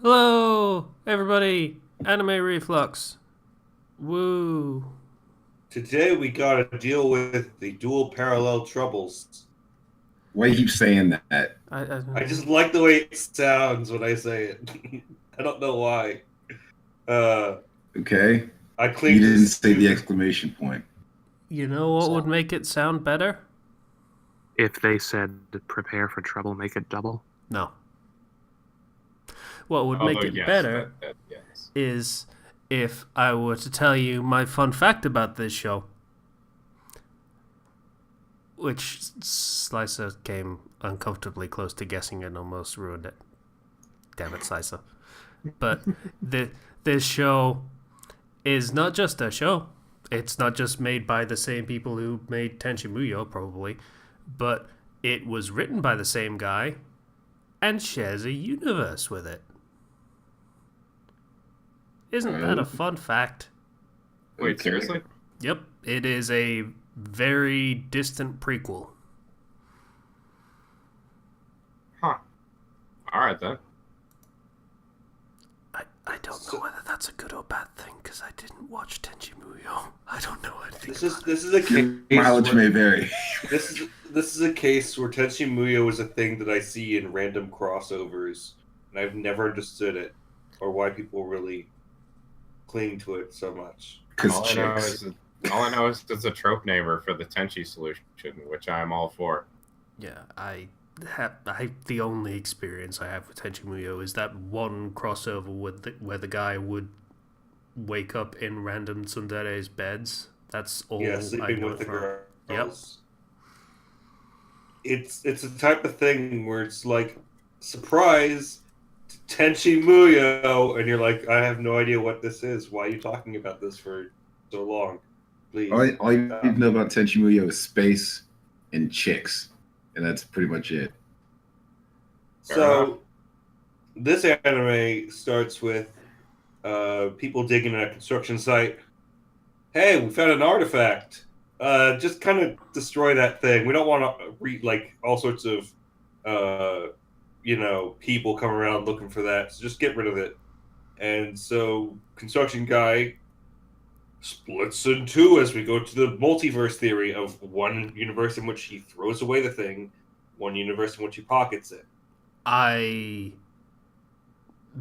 Hello, everybody. Anime Reflux. Woo. Today we gotta deal with the dual parallel troubles. Why you keep saying that? I, I I just like the way it sounds when I say it. I don't know why. Uh, Okay, I you cling to didn't say the stupid. exclamation point. you know what would make it sound better? If they said prepare for trouble, make it double. No. What would make Although it yes, better that yes. is if I were to tell you my fun fact about this show, which Slicer came uncomfortably close to guessing and almost ruined it. Damn it, Slicer. But this show is not just a show. It's not just made by the same people who made Tenchi Muyo, probably, but it was written by the same guy and shares a universe with it. Isn't that a fun fact? Wait, Okay. seriously? Yep, it is a very distant prequel. Huh. All right then. I don't know whether that's a good or bad thing because I didn't watch Tenchi Muyo. I don't know anything This is about this is a Your case. mileage Where, may vary. this is a case where Tenchi Muyo is a thing that I see in random crossovers, and I've never understood it or why people really cling to it so much. Because All I know chicks. is all I know is it's a trope namer for the Tenchi solution, which I'm all for. Yeah, the only experience I have with Tenchi Muyo is that one crossover where the guy would wake up in random tsundere's beds. That's all Yeah, I sleeping know with the from. girls. It's a type of thing where it's like surprise Tenchi Muyo, and you're like, I have no idea what this is. Why are you talking about this for so long? Please. All you need to know about Tenchi Muyo is space and chicks, and that's pretty much it. So this anime starts with people digging at a construction site. Hey, we found an artifact. Just kind of destroy that thing. We don't want to read like all sorts of people come around looking for that. So just get rid of it. And so construction guy splits in two as we go to the multiverse theory of one universe in which he throws away the thing, one universe in which he pockets it. I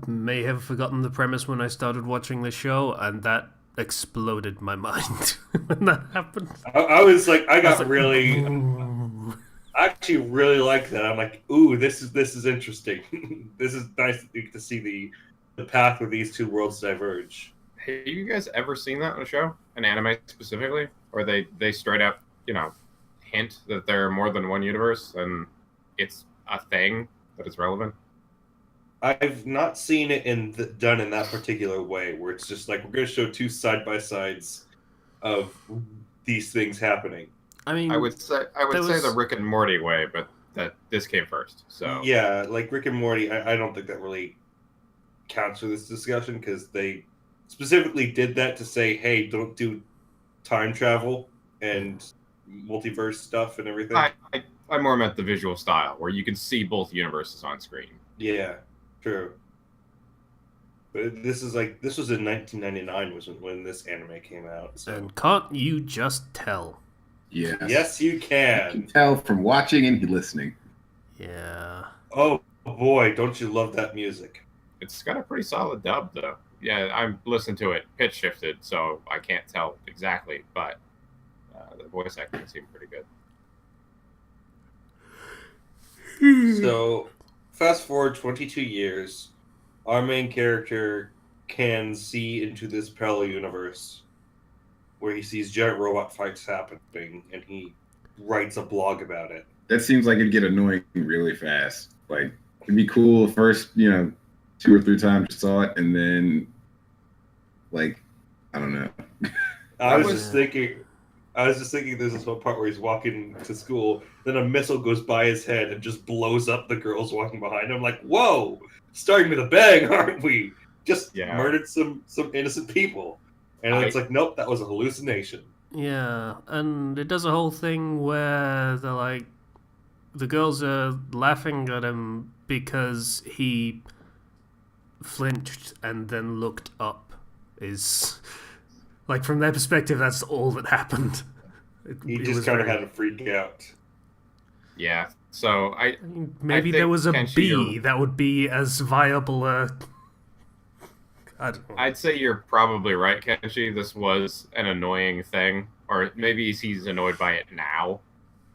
may have forgotten the premise when I started watching the show, and that exploded my mind when that happened. I was like, I I was got like, really, "Ooh." I actually really like that. I'm like, ooh, this is interesting. This is nice to see the path where these two worlds diverge. Have you guys ever seen that in a show, an anime specifically, or they straight up, hint that there are more than one universe and it's a thing that is relevant? I've not seen it done in that particular way, where it's just like we're going to show two side by sides of these things happening. I mean, I would say the Rick and Morty way, but that this came first. So Yeah, like Rick and Morty, I don't think that really counts for this discussion because they specifically did that to say, hey, don't do time travel and multiverse stuff and everything. I more meant the visual style, where you can see both universes on screen. Yeah, true. But this was in 1999 was when this anime came out. So and can't you just tell? Yes. yes, you You can can. tell from watching and listening. Yeah. Oh boy, don't you love that music? It's got a pretty solid dub, though. Yeah, I'm listening to it pitch shifted, so I can't tell exactly, but the voice acting seemed pretty good. So, fast forward 22 years, our main character can see into this parallel universe where he sees giant robot fights happening, and he writes a blog about it. That seems like it'd get annoying really fast. Like, it'd be cool the first, 2 or 3 times you saw it, and then, like, I don't know. I was just thinking there's this one part where he's walking to school, then a missile goes by his head and just blows up the girls walking behind him. Like, whoa, starting with a bang, aren't we? Just murdered some innocent people. And it's like, nope, that was a hallucination. Yeah, and it does a whole thing where the girls are laughing at him because he flinched and then looked up is like from their perspective that's all that happened. He It just was kind of very- had a freak out. Yeah. So I mean, maybe I there think, was a Kenshi, bee you're- that would be as viable a. I don't know. I'd say you're probably right, Kenshi. This was an annoying thing, or maybe he's annoyed by it now,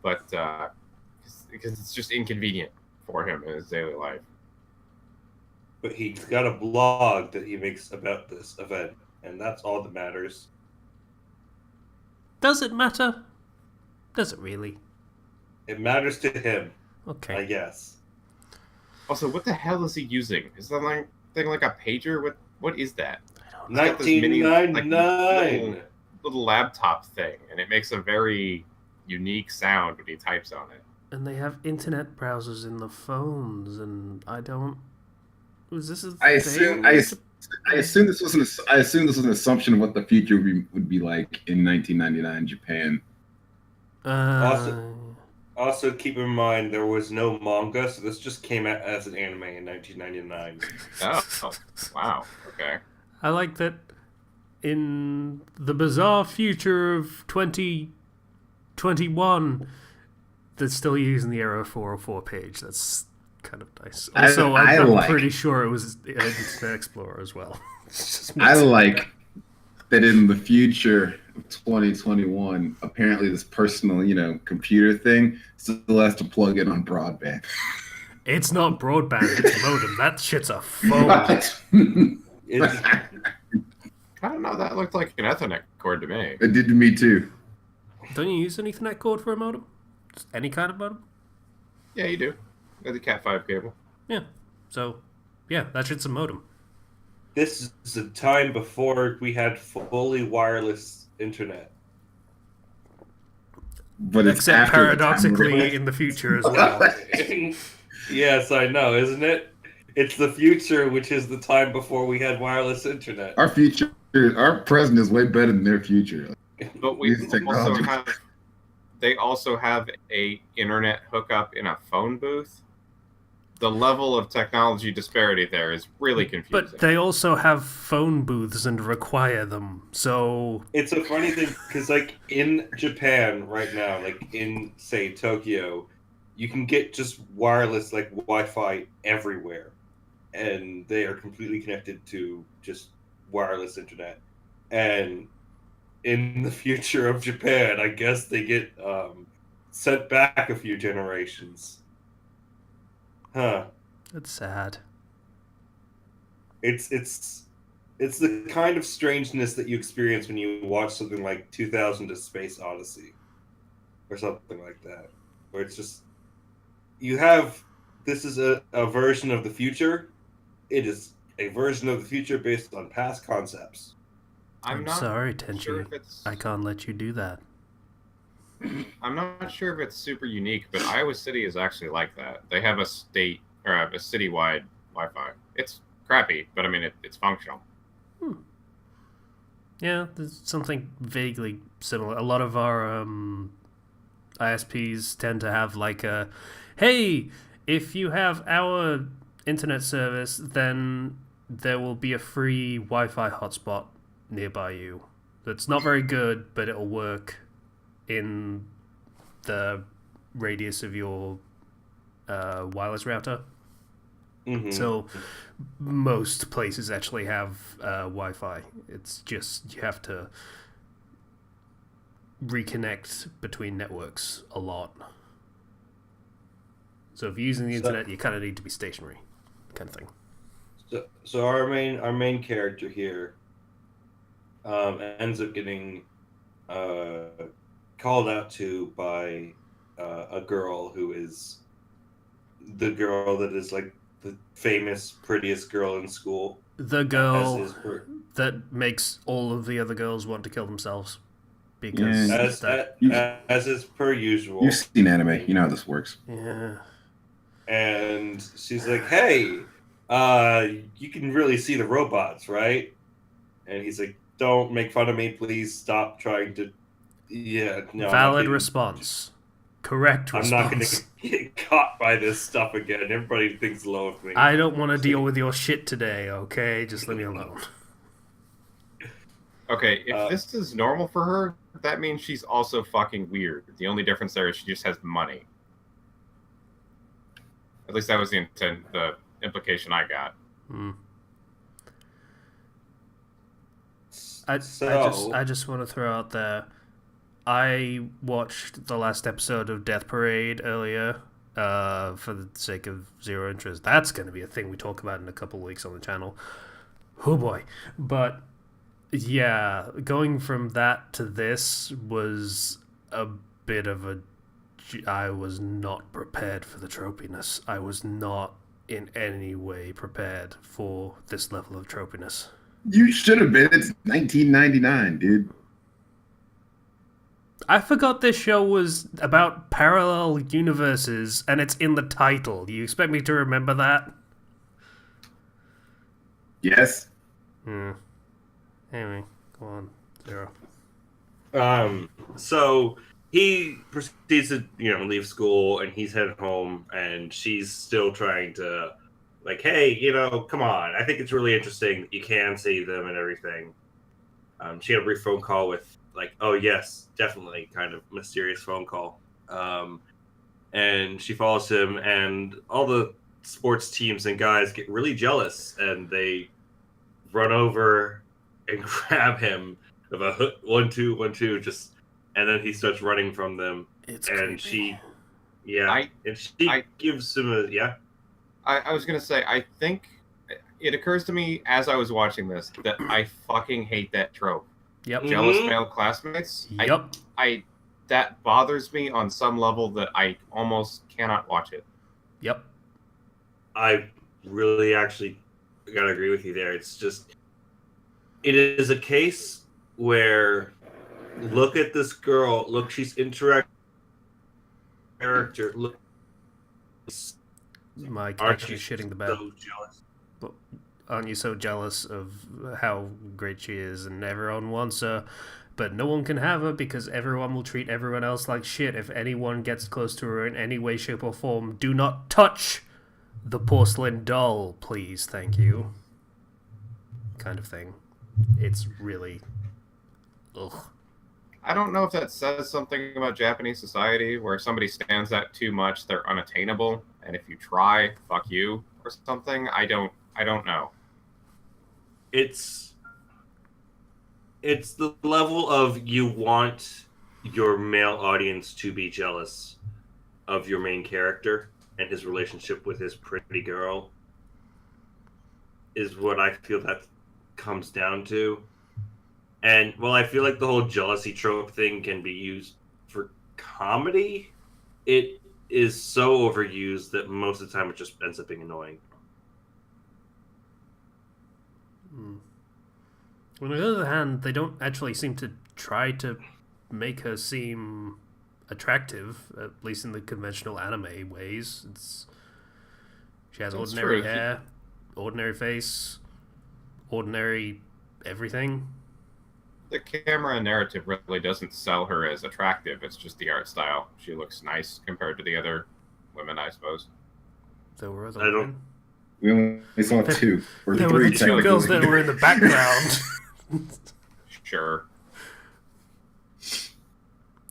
but because it's just inconvenient for him in his daily life. But he's got a blog that he makes about this event, and that's all that matters. Does it matter? Does it really? It matters to him, I Okay. guess. Also, what the hell is he using? Is that thing like a pager? What is that? It's got this mini, 1999. little laptop thing, and it makes a very unique sound when he types on it. And they have internet browsers in the phones, and I don't. Was this a I thing? assume this was an assumption of what the future would be like in 1999 Japan. Also, keep in mind there was no manga, so this just came out as an anime in 1999. Oh, wow. Okay. I like that in the bizarre future of 2021, they're still using the Arrow 404 page. That's kind of nice. Also, I'm pretty sure it was Internet Explorer as well. I like that in the future of 2021, apparently this personal, computer thing still has to plug in on broadband. It's not broadband, it's modem. That shit's a phone. It's, I don't know. That looked like an Ethernet cord to me. It did to me too. Don't you use an Ethernet cord for a modem? Just any kind of modem? Yeah, you do. Got the Cat5 cable. Yeah. So, yeah, that shit's a modem. this is a time before we had fully wireless internet. But it's Except after the time paradoxically where- in the future as well. Yes, I know, isn't it? It's the future, which is the time before we had wireless internet. our present is way better than their future. But we Use also technology. have. They also have a internet hookup in a phone booth. The level of technology disparity there is really confusing. But they also have phone booths and require them. So It's a funny thing because, like, in Japan right now, like in say Tokyo, you can get just wireless like Wi-Fi everywhere, and they are completely connected to just wireless internet. And in the future of Japan, I guess they get sent back a few generations. Huh. it's sad. It's the kind of strangeness that you experience when you watch something like 2000: A Space Odyssey or something like that, where it's just this is a version of the future. It is a version of the future based on past concepts. I'm not sorry, sure Tenchi. if it's. I can't let you do that. I'm not sure if it's super unique, but Iowa City is actually like that. They have a state or a citywide Wi-Fi. It's crappy, but I mean it's functional. Yeah, there's something vaguely similar. A lot of our ISPs tend to have like a, hey, if you have our internet service, then there will be a free Wi-Fi hotspot nearby you. That's not very good, but it'll work in the radius of your wireless router. Mm-hmm. So most places actually have Wi-Fi. It's just you have to reconnect between networks a lot. So if you're using the internet, you kind of need to be stationary, kind of thing. So our main character here ends up getting called out to by a girl who is the girl that is like the famous prettiest girl in school. The girl that makes all of the other girls want to kill themselves because as is per usual. You've seen anime, you know how this works. Yeah. And she's like, "Hey, you can really see the robots, right?" And he's like, "Don't make fun of me, please. Stop trying to." Yeah, no. Valid response. correct I'm not going response. to get caught by this stuff again. Everybody thinks low of me. I don't want to deal with your shit today, okay? Just leave me alone. Okay, if this is normal for her, that means she's also fucking weird. The only difference there is she just has money. At least that was the implication I got. Hmm. So, I just want to throw out there, I watched the last episode of Death Parade earlier, for the sake of zero interest. That's going to be a thing we talk about in a couple of weeks on the channel. Oh boy. But yeah, going from that to this was a bit of a... I was not prepared for the tropiness. I was not in any way prepared for this level of tropiness. You should have been. It's 1999, dude. I forgot this show was about parallel universes, and it's in the title. You expect me to remember that? Yes. Anyway, go on, Zero. So he proceeds to, leave school, and he's headed home, and she's still trying to, like, hey, come on. I think it's really interesting that you can save them and everything. She had a brief phone call with, like, oh, yes, definitely, kind of mysterious phone call. And she follows him, and all the sports teams and guys get really jealous, and they run over and grab him of a 1-2, 1-2, just, and then he starts running from them. It's and creepy. she gives him a, I was going to say, I think it occurs to me as I was watching this that I fucking hate that trope. Yep. Jealous male classmates. Yep. That bothers me on some level that I almost cannot watch it. Yep. I really actually gotta agree with you there. It's just, it is a case where, look at this girl. Look, she's interacting character. Look, Mike, aren't actually you shitting the bed. so jealous? But aren't you so jealous of how great she is and everyone wants her, but no one can have her because everyone will treat everyone else like shit if anyone gets close to her in any way, shape, or form? Do not touch the porcelain doll, please, thank you. Kind of thing. It's really... ugh. I don't know if that says something about Japanese society where if somebody stands out too much, they're unattainable, and if you try, fuck you, or something. I don't know. It's the level of, you want your male audience to be jealous of your main character and his relationship with his pretty girl is what I feel that comes down to. And while I feel like the whole jealousy trope thing can be used for comedy, it is so overused that most of the time it just ends up being annoying. On the other hand, they don't actually seem to try to make her seem attractive, at least in the conventional anime ways. She has That's ordinary true. hair, ordinary face, ordinary everything. The camera and narrative really doesn't sell her as attractive. It's just the art style. She looks nice compared to the other women, I suppose. There were other I don't- women. We only saw two or There three. were the two girls that were in the background. Sure.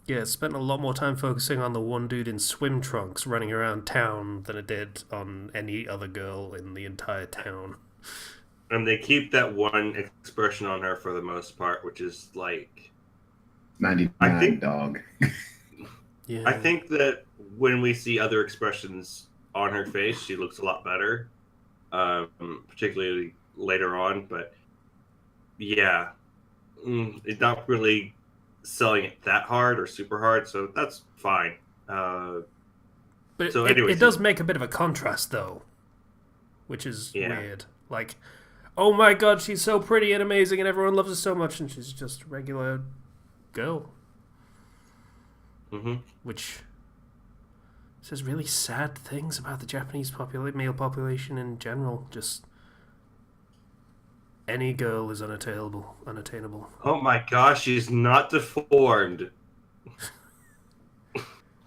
Yeah, it spent a lot more time focusing on the one dude in swim trunks running around town than it did on any other girl in the entire town. And they keep that one expression on her for the most part, which is like, 99, I think- dog. Yeah. I think that when we see other expressions on her face, she looks a lot better, particularly later on. But yeah, it's not really selling it that hard or super hard, so that's fine. But So it anyways, does make a bit of a contrast, though, which is Yeah. weird. Like, oh my god, she's so pretty and amazing and everyone loves her so much, and she's just a regular girl. Mhm. Which says really sad things about the Japanese male population in general. Just any girl is unattainable. Oh my gosh, she's not deformed.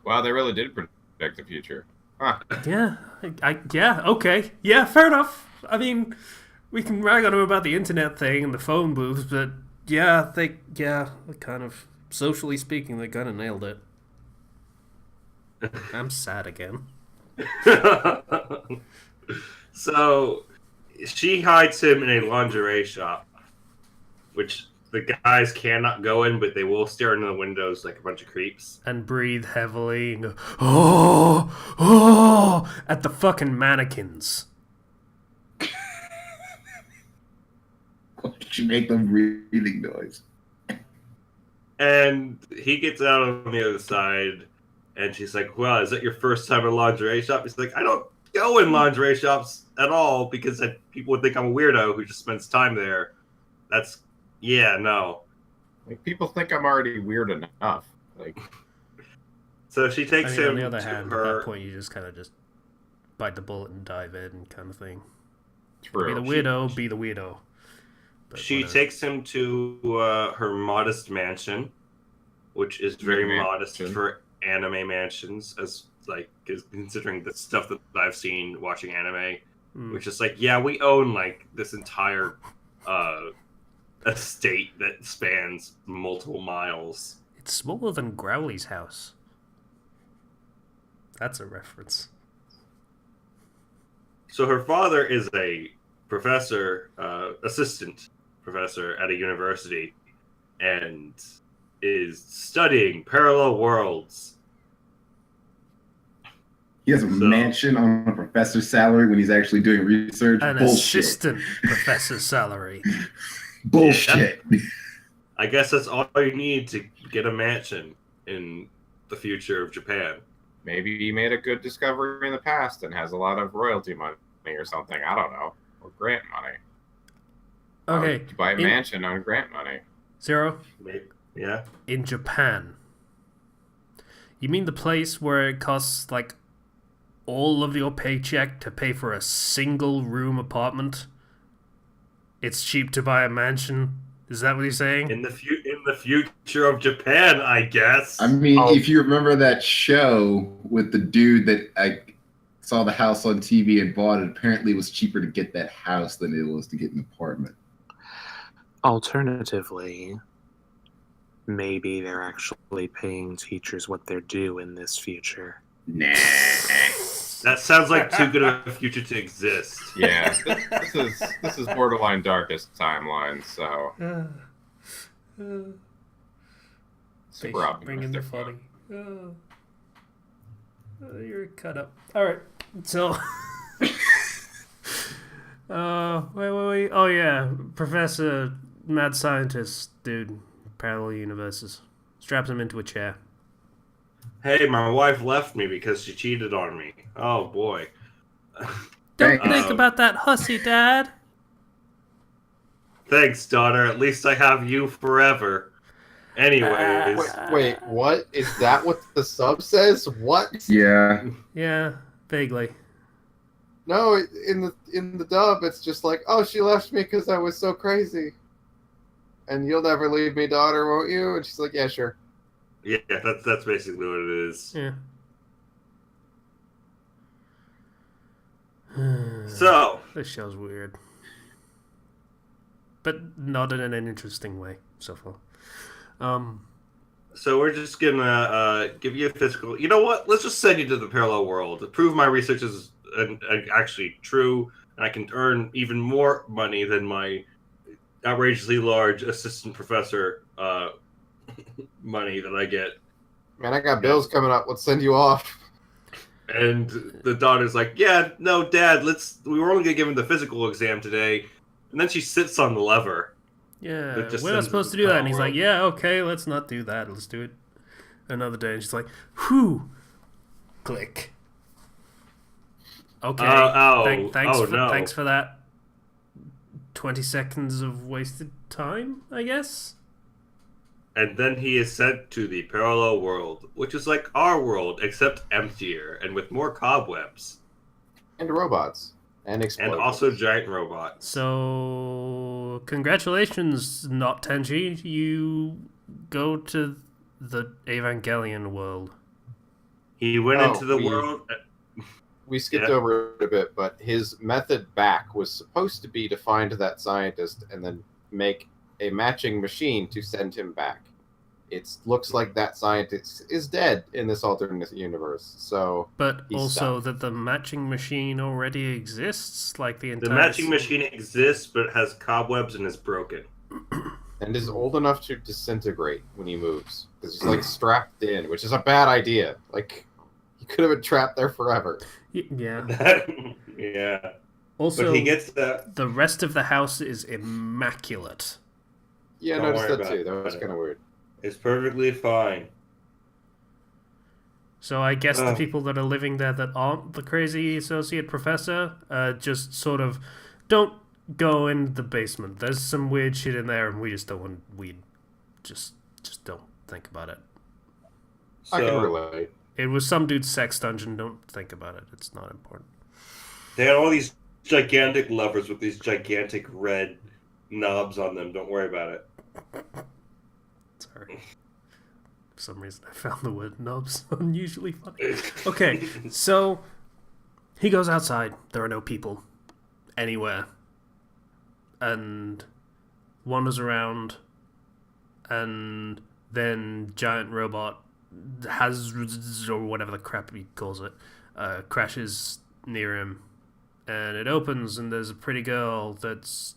Wow, they really did predict the future. Huh. Yeah, yeah, okay, yeah, fair enough. I mean, we can rag on him about the internet thing and the phone booths, but they kind of, socially speaking, they kind of nailed it. I'm sad again. So she hides him in a lingerie shop, which the guys cannot go in, but they will stare into the windows like a bunch of creeps. And breathe heavily and go, oh, at the fucking mannequins. Why did you make them breathing noise? And he gets out on the other side, and she's like, well, is that your first time in a lingerie shop? He's like, I don't go in lingerie shops at all because people would think I'm a weirdo who just spends time there. No. Like, people think I'm already weird enough. Like, so she takes him on the other to hand, her. at that point, you just kind of just bite the bullet and dive in, kind of thing. true. Be the weirdo, be the weirdo. But She whatever. takes him to her modest mansion, which is very modest for anime mansions, considering the stuff that I've seen watching anime, which is like, yeah, we own like this entire estate that spans multiple miles. It's smaller than Growly's house. That's a reference. So her father is a professor, assistant professor at a university, and is studying parallel worlds. He has a mansion on a professor's salary when he's actually doing research. An Bullshit. assistant professor's salary. Bullshit. I guess that's all you need to get a mansion in the future of Japan. Maybe he made a good discovery in the past and has a lot of royalty money or something. I don't know. Or grant money. Okay. You buy a mansion on grant money. Zero. Maybe. Yeah. In Japan. You mean the place where it costs like all of your paycheck to pay for a single room apartment? It's cheap to buy a mansion. Is that what you're saying? In the future of Japan, I guess. I mean, if you remember that show with the dude that I saw the house on TV and bought it, apparently it was cheaper to get that house than it was to get an apartment. Alternatively, maybe they're actually paying teachers what they're due in this future. Nah. That sounds like too good of a future to exist. Yeah, this is borderline darkest timeline. So super Bringing the optimistic. funny. You're cut up. All right, so. Wait. Oh yeah, Professor Mad Scientist dude, parallel universes. Straps him into a chair. Hey, my wife left me because she cheated on me. Oh boy. Don't think about that hussy, Dad. Thanks, daughter. At least I have you forever. Anyways. Wait, what? Is that what the sub says? What? Yeah. Yeah, vaguely. No, in the dub, it's just like, oh, she left me because I was so crazy. And you'll never leave me, daughter, won't you? And she's like, yeah, sure. Yeah, that's basically what it is. Yeah. So, This show's weird. But not in an interesting way so far. so we're just gonna give you a physical. You know what? Let's just send you to the parallel world to prove my research is actually true, and I can earn even more money than my outrageously large assistant professor money that I get. Man, I got bills coming up. Let's send you off. And the daughter's like, yeah, no, Dad, we were only going to give him the physical exam today. And then she sits on the lever. Yeah, That just we're not sends supposed to it do to that. And he's the like, yeah, okay, let's not do that. Let's do it another day. And she's like, whew. Click. Okay. Thanks for that 20 seconds of wasted time, I guess? And then he is sent to the parallel world, which is like our world, except emptier and with more cobwebs. And robots. And explosions. And also giant robots. So, congratulations, Not Tenji. You go to the Evangelion world. He went Oh, into the we- world. We skipped Yeah. over it a bit, but his method back was supposed to be to find that scientist and then make a matching machine to send him back. It looks like that scientist is dead in this alternate universe, so But he's also stuck. that the matching machine already exists, like the entire. The matching machine exists, but it has cobwebs and is broken. And is old enough to disintegrate when he moves because he's like strapped in, which is a bad idea. Like he could have been trapped there forever. Yeah. Yeah. Also, But he gets that. the rest of the house is immaculate. Yeah, I Don't noticed worry that too. about That was it. kind of weird. It's perfectly fine. So I guess the Oh. people that are living there that aren't the crazy associate professor just sort of don't go in the basement. There's some weird shit in there, and we just don't want. We just don't think about it. I can So relate. It was some dude's sex dungeon. Don't think about it. It's not important. they had all these gigantic levers with these gigantic red knobs on them. Don't worry about it. Sorry. For some reason, I found the word knobs unusually funny. Okay, so he goes outside. There are no people anywhere. And wanders around. And then giant robot has, or whatever the crap he calls it, crashes near him. And it opens, and there's a pretty girl that's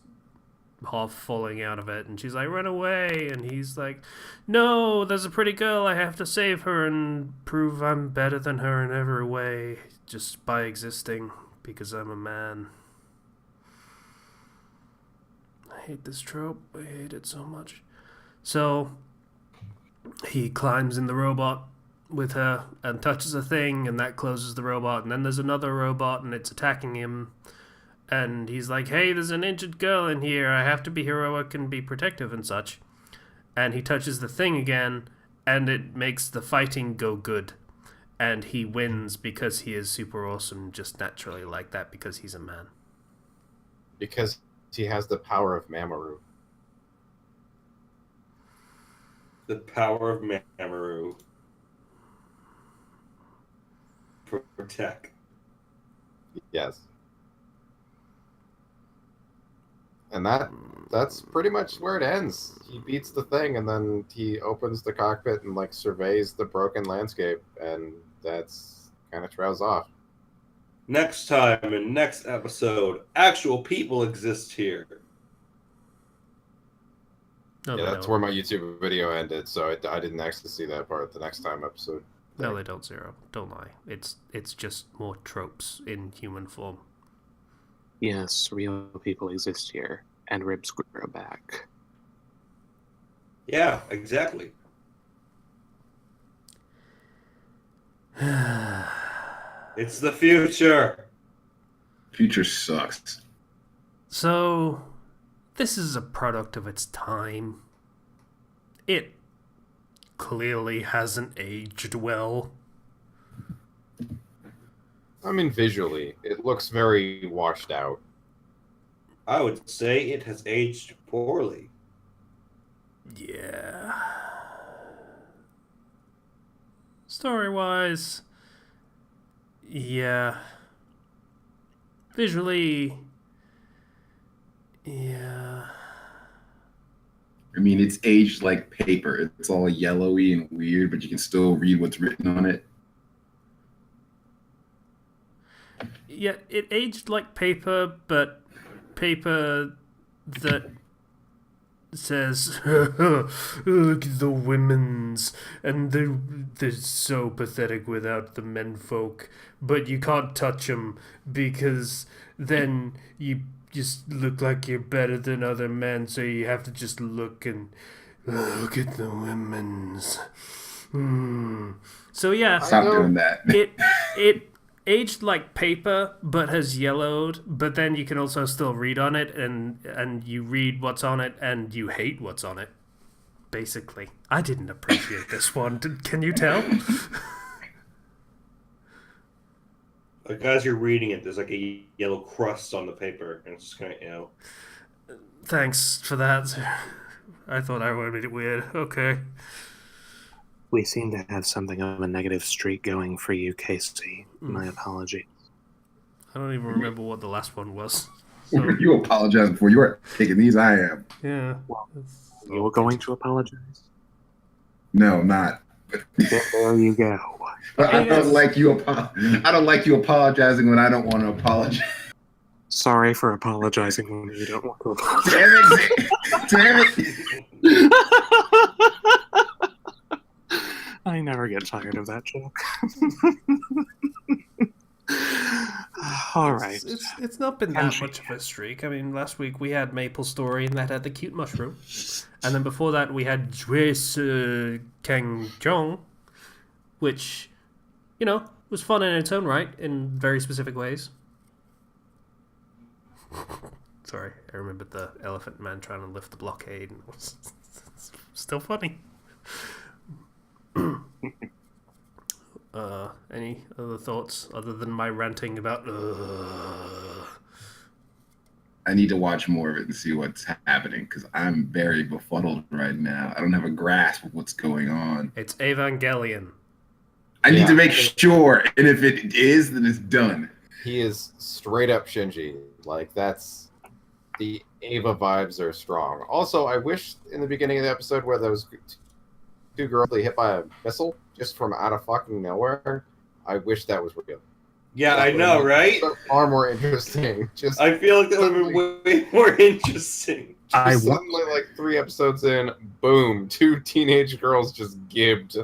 half falling out of it, and she's like, run away, and he's like, no, there's a pretty girl, I have to save her and prove I'm better than her in every way, just by existing, because I'm a man. I hate this trope, I hate it so much. So, he climbs in the robot with her, and touches a thing, and that closes the robot, and then there's another robot, and it's attacking him. And he's like, hey, there's an injured girl in here. I have to be heroic and be protective and such. And he touches the thing again, and it makes the fighting go good. And he wins because he is super awesome just naturally like that because he's a man. Because he has the power of Mamoru. The power of Mamoru. For tech. Yes. And that's pretty much where it ends. He beats the thing, and then he opens the cockpit and like surveys the broken landscape, and that's kind of trails off. Next time in next episode, actual people exist here. No, Yeah, they that's don't. where my YouTube video ended, so I didn't actually see that part the next time episode. No, they don't, Zero. Don't lie. It's just more tropes in human form. Yes, real people exist here, and ribs grow back. Yeah, exactly. It's the future. Future sucks. So, this is a product of its time. It clearly hasn't aged well. I mean, visually, it looks very washed out. I would say it has aged poorly. Yeah. Story-wise, yeah. Visually, yeah. I mean, it's aged like paper. It's all yellowy and weird, but you can still read what's written on it. Yeah, it aged like paper, but paper that says, look at the women's, and they're so pathetic without the menfolk, but you can't touch them because then you just look like you're better than other men, so you have to just look and look at the women's. So yeah, Stop know. doing that. it aged like paper but has yellowed, but then you can also still read on it, and you read what's on it and you hate what's on it, basically. I didn't appreciate this one. Can you tell? Like as you're reading it, there's like a yellow crust on the paper, and it's just kind of, Thanks for that. I thought I made it weird. Okay. We seem to have something of a negative streak going for you, Casey. My Mm. apology. I don't even remember what the last one was. So, You apologizing for. You are taking these. I am. yeah. Well, It's You were going to apologize? No, I'm not. There you go. But I don't Yes. like you. I don't like you apologizing when I don't want to apologize. Sorry for apologizing when you don't want to apologize. Damn it! I never get tired of that joke. All right. It's not been that Kenshi. much of a streak. I mean, last week we had Maple Story and that had the cute mushroom. And then before that we had Jue Kang Jong, which, you know, was fun in its own right in very specific ways. Sorry, I remembered the elephant man trying to lift the blockade and it was still funny. Any other thoughts other than my ranting about I need to watch more of it and see what's happening because I'm very befuddled right now. I don't have a grasp of what's going on. It's Evangelion. I need to Yeah. make sure, and if it is, then it's done. He is straight up Shinji. Like, that's the Ava vibes are strong. Also, I wish in the beginning of the episode where those two girls they hit by a missile just from out of fucking nowhere, I wish that was real. Yeah, I know, right? Far more interesting. Just I feel like that would have been way more interesting. I just wa- suddenly, like 3 episodes in, boom, 2 teenage girls just gibbed.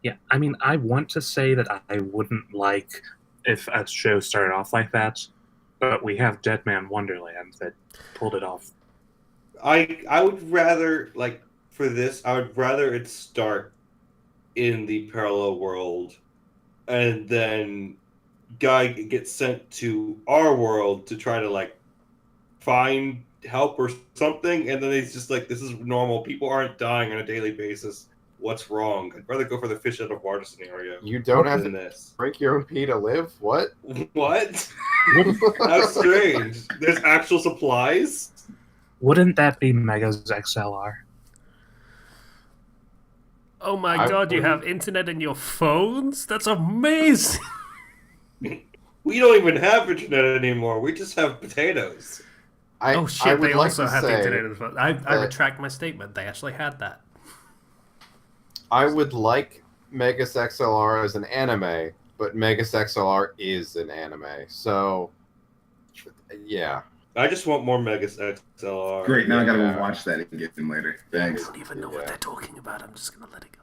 Yeah, I mean, I want to say that I wouldn't like if a show started off like that, but we have Dead Man Wonderland that pulled it off. I would rather, like, for this, I would rather it start in the parallel world and then Guy gets sent to our world to try to, like, find help or something, and then he's just like, this is normal. People aren't dying on a daily basis. What's wrong? I'd rather go for the fish out of water scenario You don't have than to this. drink your own pee to live? What? What? How strange. There's actual supplies? Wouldn't that be Mega's XLR? Oh my I god, you wouldn't- have internet in your phones? That's amazing! We don't even have internet anymore. We just have potatoes. Oh I shit, would they like also to have the say internet in the phone. I that- retract my statement. They actually had that. I would like Megas XLR as an anime, but Megas XLR is an anime. So, yeah. I just want more Megas XLR. Great, now I gotta Yeah. go watch that again later. I Thanks. don't even know what Yeah. they're talking about. I'm just gonna let it go.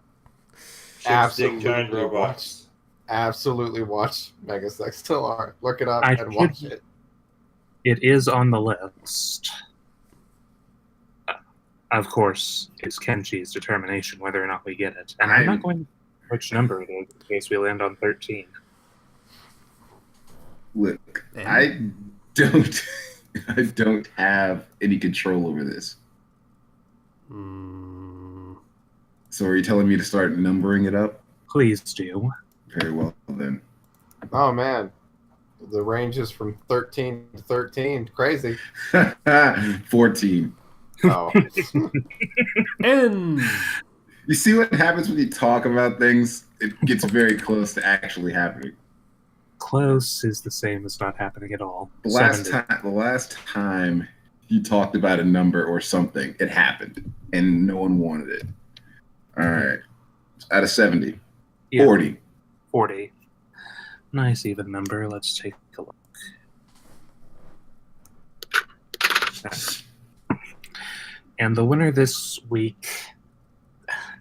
Chipstick giant Absolutely robots. Absolutely watch Megas XLR. Look it up I and watch should- it. It is on the list. Of course, it's Kenji's determination whether or not we get it. And I'm not going to say which number it is in case we land on 13. Look, And- I don't have any control over this. So are you telling me to start numbering it up? Please do. Very well then. Oh, man. The range is from 13 to 13. Crazy. 14. Oh. N. You see what happens when you talk about things? It gets very close to actually happening. Close is the same as not happening at all. The 70. last time you talked about a number or something, it happened, and no one wanted it. All right, out of 70, Yeah, 40. 40. Nice even number. Let's take a look. And the winner this week,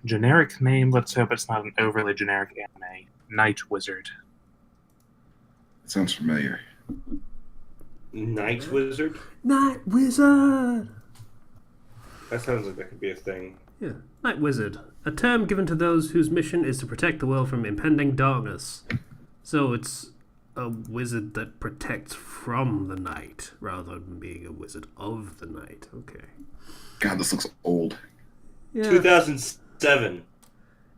generic name, let's hope it's not an overly generic anime, Night Wizard. Sounds familiar. Night Wizard? Night Wizard! That sounds like that could be a thing. Yeah, Night Wizard. A term given to those whose mission is to protect the world from impending darkness. So it's a wizard that protects from the night, rather than being a wizard of the night. Okay. God, this looks old. Yeah, 2007.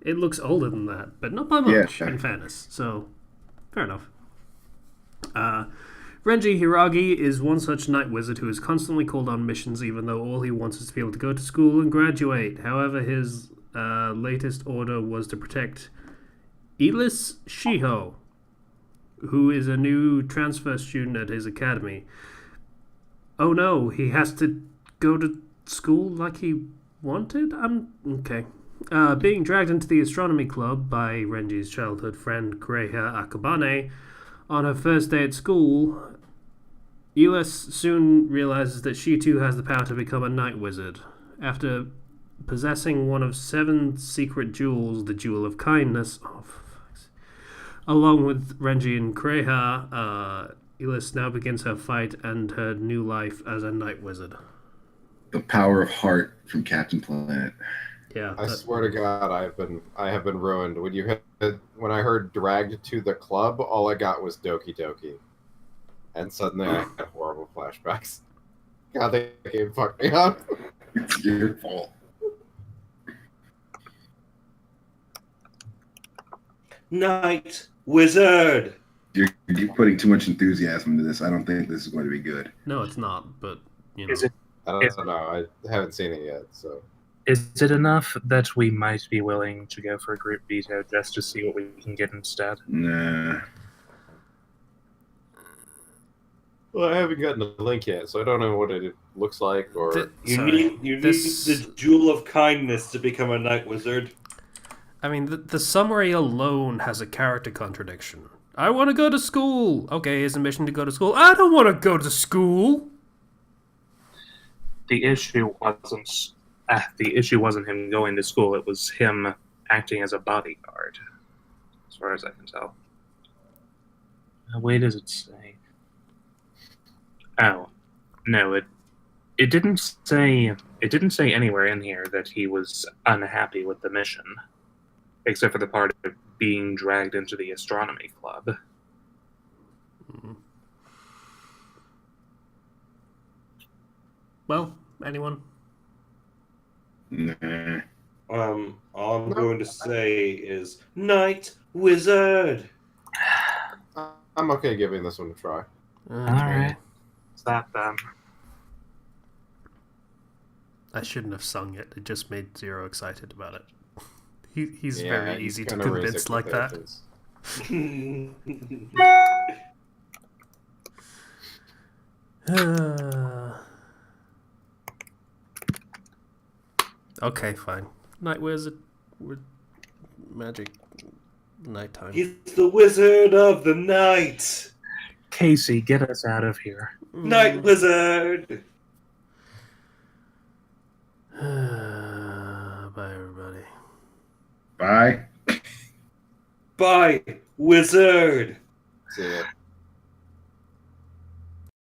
it looks older than that, but not by much, Yeah. in fairness. So, fair enough. Renji Hiragi is one such night wizard who is constantly called on missions even though all he wants is to be able to go to school and graduate. However, his latest order was to protect Elis Shiho, who is a new transfer student at his academy. Oh no, he has to go to school like he wanted? Okay. Being dragged into the astronomy club by Renji's childhood friend Kureha Akabane on her first day at school, Elis soon realizes that she too has the power to become a night wizard. After possessing one of 7 secret jewels, the Jewel of Kindness, along with Renji and Kureha, Elis now begins her fight and her new life as a night wizard. The power of heart from Captain Planet. Yeah, I swear to God, I have been ruined. When I heard dragged to the club, all I got was Doki Doki, and suddenly I had horrible flashbacks. God, that game fucked me up. It's your fault. Night Wizard. You're putting too much enthusiasm into this. I don't think this is going to be good. No, it's not, but, you know. Is it I don't know. I haven't seen it yet, so. is it enough that we might be willing to go for a group veto just to see what we can get instead? Nah. Well, I haven't gotten the link yet, so I don't know what it looks like. Or You need the Jewel of Kindness to become a Night Wizard. I mean, the summary alone has a character contradiction. I want to go to school. Okay, here's a mission to go to school. I don't want to go to school. The issue wasn't him going to school. It was him acting as a bodyguard, as far as I can tell. Where does it say? Oh, no, it didn't say. It didn't say anywhere in here that he was unhappy with the mission, except for the part of being dragged into the astronomy club. Well, anyone? Nah. All I'm going to say is Night Wizard. I'm okay giving this one a try. All right, stop them. I shouldn't have sung it. It just made Zero excited about it. He's Yeah, very he's easy to kinda raised convince like that. expectations. Okay, fine. Night Wizard. Magic. Nighttime. He's the Wizard of the Night. Casey, get us out of here. Night Wizard. Bye, everybody. Bye. Bye, Wizard. See ya.